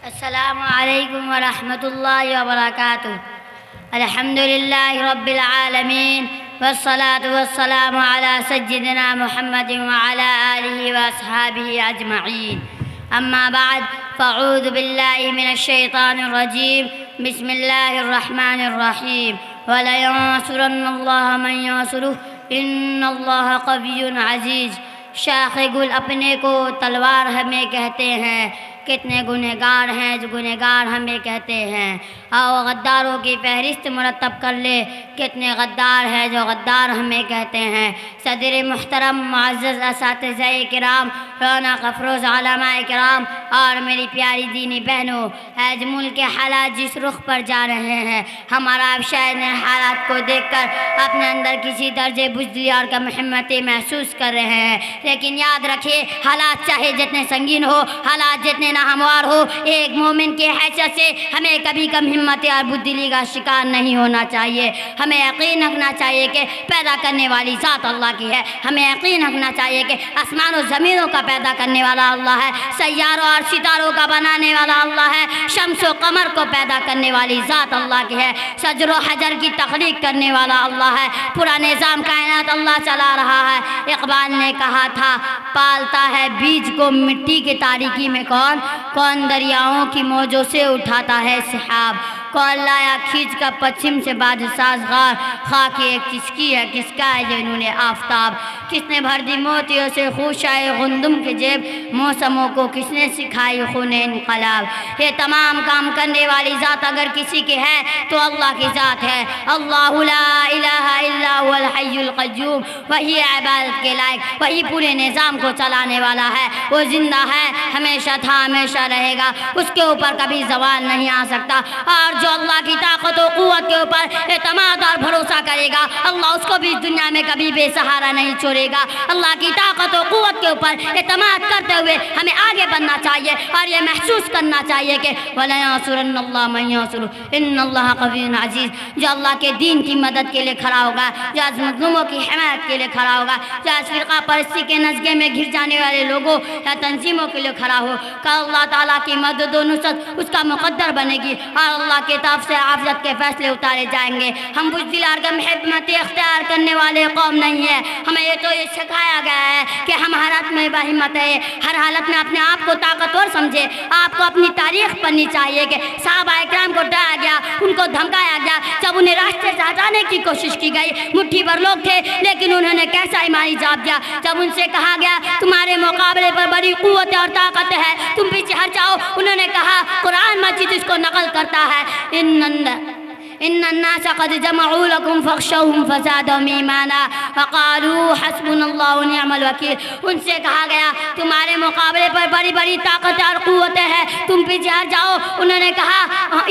السلام علیکم ورحمۃ اللہ وبرکاتہ۔ الحمد للہ رب العالمین والصلاة والسلام علی سیدنا محمد وعلی آلہ واصحابہ اجمعین، اما بعد فاعوذ باللہ من الشیطان الرجیم، بسم اللہ الرحمن الرحیم، وَلَيَنصُرَنَّ اللَّهَ مَن يَنصُرُهُ إِنَّ اللَّهَ قَوِيٌّ عَزِيزٌ۔ شاخ گل اپنے کو تلوار ہمیں کہتے ہیں، کتنے گنہگار ہیں جو گنہگار ہمیں کہتے ہیں۔ آؤ غداروں کی فہرست مرتب کر لے، کتنے غدار ہیں جو غدار ہمیں کہتے ہیں۔ صدر محترم، معزز اساتذہ کرام، رونق افروز علماء کرام اور میری پیاری دینی بہنوں، آج ملک کے حالات جس رخ پر جا رہے ہیں، ہمارا آپ شاید ان حالات کو دیکھ کر اپنے اندر کسی درجے بزدلی اور کم ہمتی محسوس کر رہے ہیں، لیکن یاد رکھیے حالات چاہے جتنے سنگین ہو، حالات جتنے ناہموار ہو، ایک مومن کی حیثیت سے ہمیں کبھی کم ہمتی اور بزدلی کا شکار نہیں ہونا چاہیے۔ ہمیں یقین رکھنا چاہیے کہ پیدا کرنے والی ذات اللہ کی ہے، ہمیں یقین رکھنا چاہیے کہ آسمان و زمینوں کا پیدا کرنے والا اللہ ہے، سیاروں اور ستاروں کا بنانے والا اللہ ہے، شمس و قمر کو پیدا کرنے والی ذات اللہ کی ہے، شجر و حجر کی تخلیق کرنے والا اللہ ہے، پورا نظام کائنات اللہ چلا رہا ہے۔ اقبال نے کہا تھا، پالتا ہے بیج کو مٹی کی تاریکی میں کون دریاؤں کی موجوں سے اٹھاتا ہے سحاب، کون لایا کھینچ کر پچھم سے بادشاہ غار، خاک ایک کس کی ہے کس کا ہے جنون آفتاب، کس نے بھر دی موتیوں سے خوشائے گندم کے جیب، موسموں کو کس نے سکھائی خون انقلاب۔ یہ تمام کام کرنے والی ذات اگر کسی کی ہے تو اللہ کی ذات ہے۔ اللہ لا الہ الا هو الحی القیوم، وہی عبادت کے لائق، وہی پورے نظام کو چلانے والا ہے، وہ زندہ ہے، ہمیشہ تھا ہمیشہ رہے گا، اس کے اوپر کبھی زوال نہیں آ سکتا، اور جو اللہ کی طاقت و قوت کے اوپر اعتماد اور بھروسہ کرے گا، اللہ اس کو بھی اس دنیا میں کبھی بے سہارا نہیں چھوڑے گا۔ اللہ کی طاقت و قوت کے اوپر اعتماد کرتے ہوئے ہمیں آگے بڑھنا چاہیے اور یہ محسوس کرنا چاہیے کہ وَلَيَنصُرَنَّ اللَّهَ مَن يَنصُرُهُ إِنَّ اللَّهَ قَوِيٌّ عَزِيزٌ، جو اللہ کے دین کی مدد کے لیے کھڑا ہوگا، جو آج مظلوموں کی حمایت کے لیے کھڑا ہوگا، جو آج فرقہ پرستی کے نزغے میں گھر جانے والے لوگوں یا تنظیموں کے لیے کھڑا ہو، کہ اللہ تعالیٰ کی مدد و نصرت اس کا مقدر بنے گی اور اللہ کی طرف سے عافیت کے فیصلے اتارے جائیں گے۔ ہم بزدل اور کم ہمتی اختیار کرنے والے قوم نہیں ہیں، ہمیں یہ تو یہ سکھایا گیا ہے کہ ہم ہر حالت میں باہمت ہے، ہر حالت میں اپنے آپ کو طاقتور سمجھے۔ آپ کو اپنی تاریخ پڑھنی چاہیے کہ صحابہ اکرام کو ڈرایا گیا، ان کو دھمکایا گیا، جب انہیں راستے سے ہٹانے کی کوشش کی گئی، مٹھی بھر لوگ تھے لیکن انہوں نے کیسا ایمانی جواب دیا، جب ان سے کہا گیا تمہارے مقابلے پر بڑی قوت اور طاقت ہے، تم پیچھے ہٹ جاؤ، انہوں نے کہا، قرآن مجید اس کو نقل کرتا ہے، ان الناس قد جمعوا لكم فاخشوهم فزادهم ایمانا وقالوا حسبنا اللہ ونعم الوکیل۔ ان سے کہا گیا تمہارے مقابلے پر بڑی بڑی طاقت اور قوتیں ہیں، تم پیچھے ہٹ جاؤ، انہوں نے کہا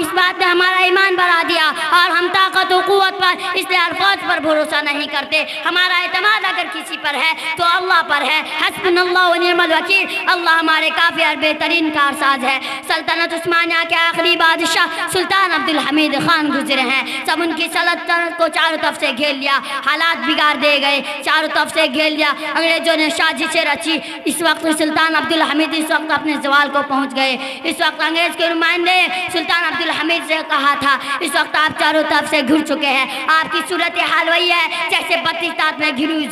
اس بات نے ہمارا ایمان بڑھا دیا اور ہم طاقت و قوت پر اس لیے الفاظ پر بھروسہ نہیں کرتے، ہمارا اعتماد اگر کسی پر ہے تو اللہ پر ہے، حسبنا اللہ ونعم الوکیل، اللہ ہمارے کافی اور بہترین کارساز ہے۔ سلطنت عثمانیہ کے آخری بادشاہ سلطان عبدالحمید خان گزرے ہیں، جب ان کی سلطنت کو چاروں طرف سے گھیر لیا، حالات بگاڑ دے گئے، چاروں طرف سے گھیر لیا، انگریزوں نے سازشیں رچی۔ اس وقت سلطان عبدالحمید اس وقت اپنے زوال کو پہنچ گئے، اس وقت انگریز کے نمائندے سلطان عبدالحمید سے کہا تھا اس وقت آپ چاروں طرف سے گھر چکے ہیں، آپ کی صورتحال وہی ہے جیسے بطیطات میں گھری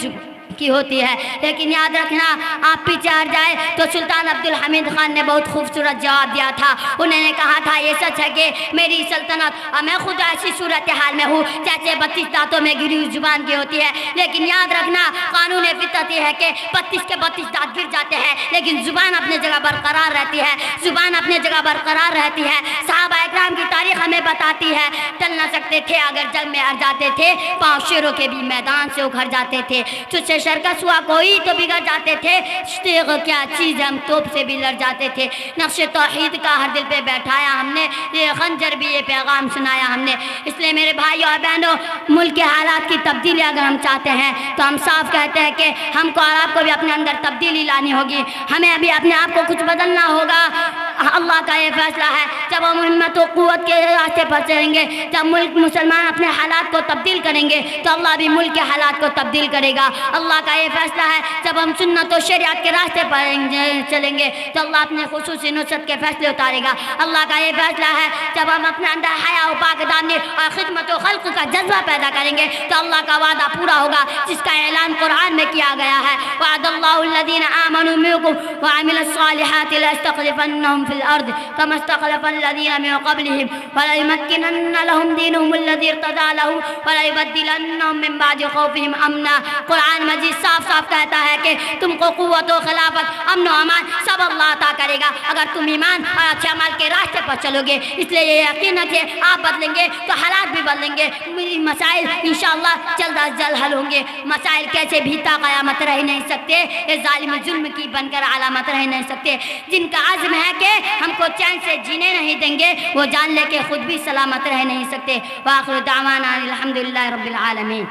کی ہوتی ہے، لیکن یاد رکھنا آپ پیچھے ہٹ جائے۔ تو سلطان عبدالحمید خان نے بہت خوبصورت جواب دیا تھا، انہوں نے کہا تھا یہ سچ ہے کہ میری سلطنت اور میں خود ایسی صورتحال میں ہوں جیسے 32 دانتوں میں گری ہوئی زبان کی ہوتی ہے، لیکن یاد رکھنا قانون فطرت یہ ہے کہ 32 کے 32 دانت گر جاتے ہیں لیکن زبان اپنے جگہ برقرار رہتی ہے، زبان اپنے جگہ برقرار رہتی ہے۔ صحابہ اکرام کی تاریخ ہمیں بتاتی ہے ٹل نہ سکتے تھے اگر جنگ میں ہر جاتے تھے، پاؤں شیروں کے بھی میدان سے اکھڑ جاتے تھے، تجھ سے شرکس ہوا کوئی تو بگڑ جاتے تھے، تیغ کیا چیز ہم توپ سے بھی لڑ جاتے تھے، نقش توحید کا ہر دل پہ بیٹھایا ہم نے، یہ خنجر بھی یہ پیغام سنایا ہم نے۔ اس لیے میرے بھائیوں اور بہنوں، ملک کے حالات کی تبدیلی اگر ہم چاہتے ہیں تو ہم صاف کہتے ہیں کہ ہم کو اور آپ کو بھی اپنے اندر تبدیلی لانی ہوگی، ہمیں ابھی اپنے آپ کو کچھ بدلنا ہوگا۔ اللہ کا یہ فیصلہ ہے جب ہم ہمت و قوت کے راستے پر چلیں گے، جب ملک مسلمان اپنے حالات کو تبدیل کریں گے تو اللہ بھی ملک کے حالات کو تبدیل کرے گا۔ اللہ کا یہ فیصلہ ہے جب ہم سنت و شریعت کے راستے پر چلیں گے تو اللہ اپنے خصوصی نصرت کے فیصلے اتارے گا۔ اللہ کا یہ فیصلہ ہے جب ہم اپنے اندر حیا و پاکدامنی اور خدمت و خلق کا جذبہ پیدا کریں گے تو اللہ کا وعدہ پورا ہوگا جس کا اعلان قرآن میں کیا گیا ہے، وعد اللہ الذین آمنوا منکم وعملوا الصالحات ليستخلفنهم في الارض كما استخلف الذین من قبلهم وليمكنن لهم دینهم الذی ارتضى لهم وليبدلنهم من بعد خوفهم امنا۔ قرآن مجید صاف صاف کہتا ہے کہ تم کو قوت و خلافت، امن و امان سب اللہ عطا کرے گا اگر تم ایمان اور اچھے عمل کے راستے پر چلو گے۔ اس لیے یہ یقین ہے کہ آپ بدلیں گے تو حالات بھی بدلیں گے، مسائل انشاءاللہ جلد از جلد حل ہوں گے۔ مسائل کیسے بھی تا قیامت رہ نہیں سکتے، یہ ظالم ظلم کی بن کر علامت رہ نہیں سکتے۔ جن کا عزم ہے کہ ہم کو چین سے جینے نہیں دیں گے وہ جان لے کہ خود بھی سلامت رہ نہیں سکتے۔ وآخر دعوانا الحمدللہ رب العالمین۔